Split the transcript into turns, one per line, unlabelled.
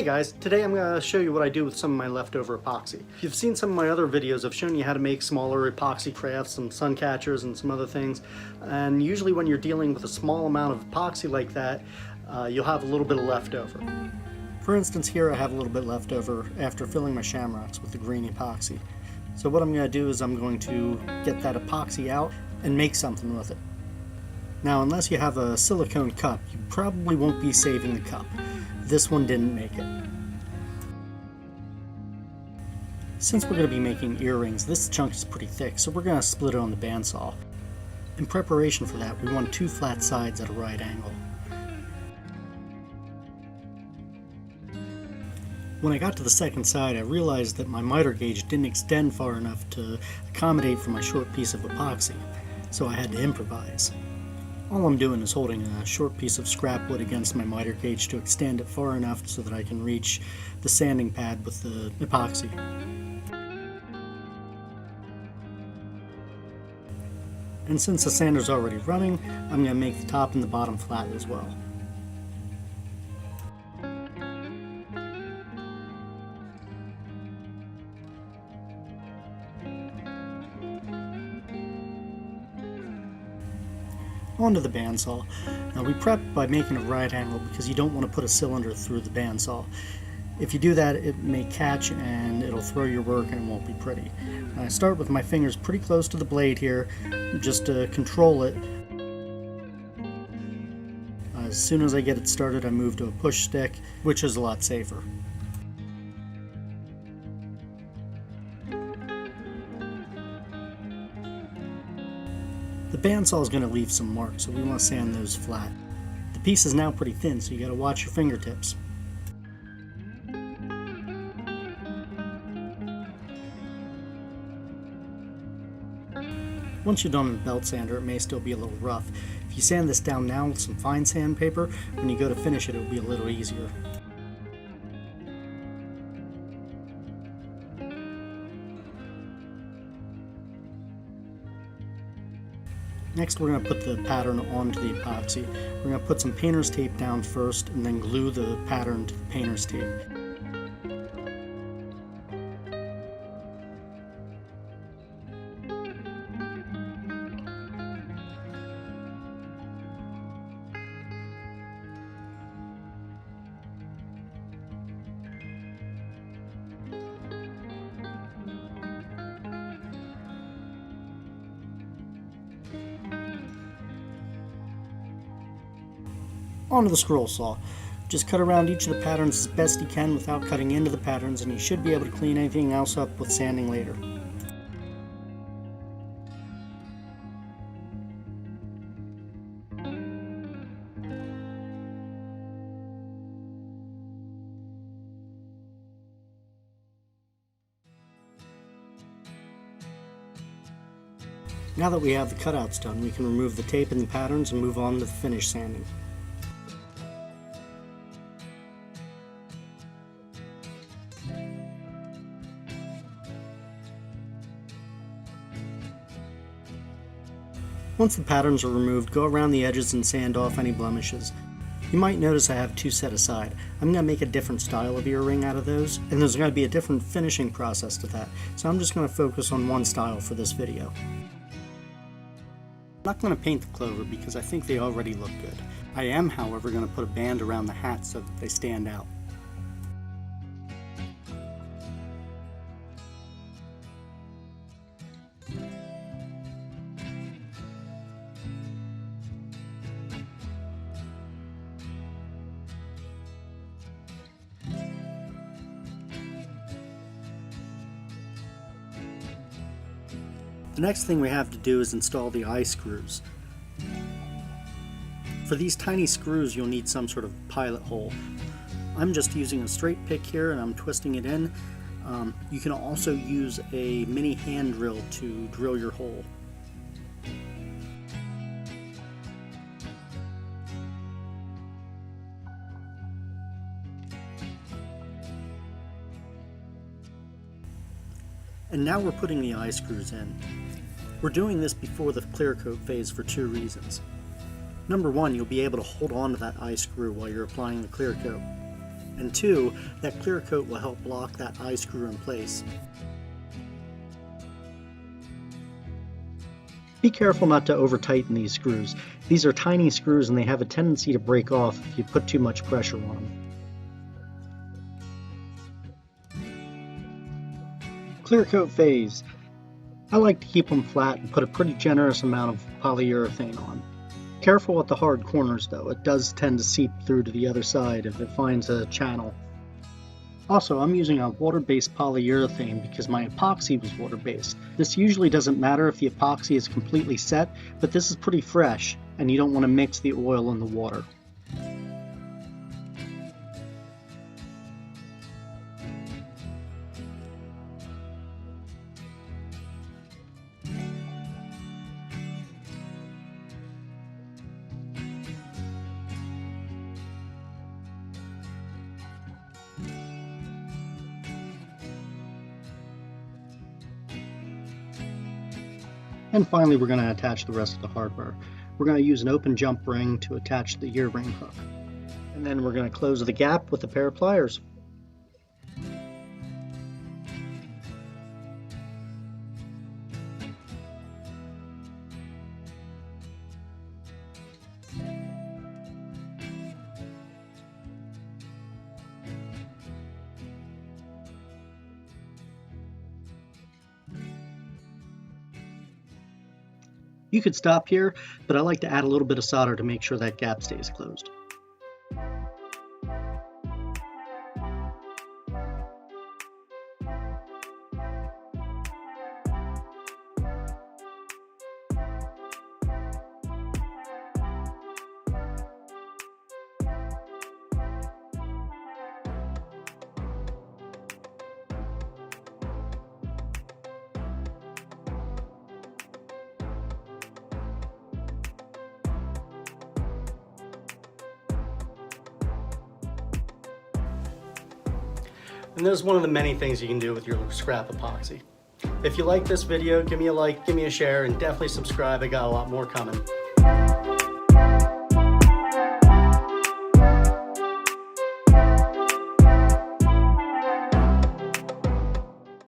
Hey guys, today I'm going to show you what I do with some of my leftover epoxy. If you've seen some of my other videos, I've shown you how to make smaller epoxy crafts, some sun catchers and some other things. And usually when you're dealing with a small amount of epoxy like that, you'll have a little bit of leftover. For instance, here I have a little bit left over after filling my shamrocks with the green epoxy. So what I'm going to do is I'm going to get that epoxy out and make something with it. Now, unless you have a silicone cup, you probably won't be saving the cup. This one didn't make it. Since we're going to be making earrings, this chunk is pretty thick, so we're going to split it on the bandsaw. In preparation for that, we want two flat sides at a right angle. When I got to the second side, I realized that my miter gauge didn't extend far enough to accommodate for my short piece of epoxy, so I had to improvise. All I'm doing is holding a short piece of scrap wood against my miter gauge to extend it far enough so that I can reach the sanding pad with the epoxy. And since the sander's already running, I'm going to make the top and the bottom flat as well. Onto the bandsaw. Now we prep by making a right angle because you don't want to put a cylinder through the bandsaw. If you do that, it may catch and it'll throw your work and it won't be pretty. I start with my fingers pretty close to the blade here just to control it. As soon as I get it started, I move to a push stick, which is a lot safer. The bandsaw is going to leave some marks, so we want to sand those flat. The piece is now pretty thin, so you got to watch your fingertips. Once you're done with the belt sander, it may still be a little rough. If you sand this down now with some fine sandpaper, when you go to finish it, it'll be a little easier. Next, we're going to put the pattern onto the epoxy. We're going to put some painter's tape down first and then glue the pattern to the painter's tape. Onto the scroll saw. Just cut around each of the patterns as best you can without cutting into the patterns, and you should be able to clean anything else up with sanding later. Now that we have the cutouts done, we can remove the tape and the patterns and move on to the finish sanding. Once the patterns are removed, go around the edges and sand off any blemishes. You might notice I have two set aside. I'm going to make a different style of earring out of those, and there's going to be a different finishing process to that, so I'm just going to focus on one style for this video. I'm not going to paint the clover because I think they already look good. I am, however, going to put a band around the hat so that they stand out. The next thing we have to do is install the eye screws. For these tiny screws, you'll need some sort of pilot hole. I'm just using a straight pick here and I'm twisting it in. You can also use a mini hand drill to drill your hole. And now we're putting the eye screws in. We're doing this before the clear coat phase for two reasons. Number one, you'll be able to hold on to that eye screw while you're applying the clear coat. And 2, that clear coat will help lock that eye screw in place. Be careful not to over tighten these screws. These are tiny screws and they have a tendency to break off if you put too much pressure on them. Clear coat phase. I like to keep them flat and put a pretty generous amount of polyurethane on. Careful with the hard corners though, it does tend to seep through to the other side if it finds a channel. Also, I'm using a water-based polyurethane because my epoxy was water-based. This usually doesn't matter if the epoxy is completely set, but this is pretty fresh and you don't want to mix the oil in the water. And finally, we're going to attach the rest of the hardware. We're going to use an open jump ring to attach the earring hook. And then we're going to close the gap with a pair of pliers. You could stop here, but I like to add a little bit of solder to make sure that gap stays closed. And there's one of the many things you can do with your scrap epoxy. If you like this video, give me a like, give me a share, and definitely subscribe. I got a lot more coming.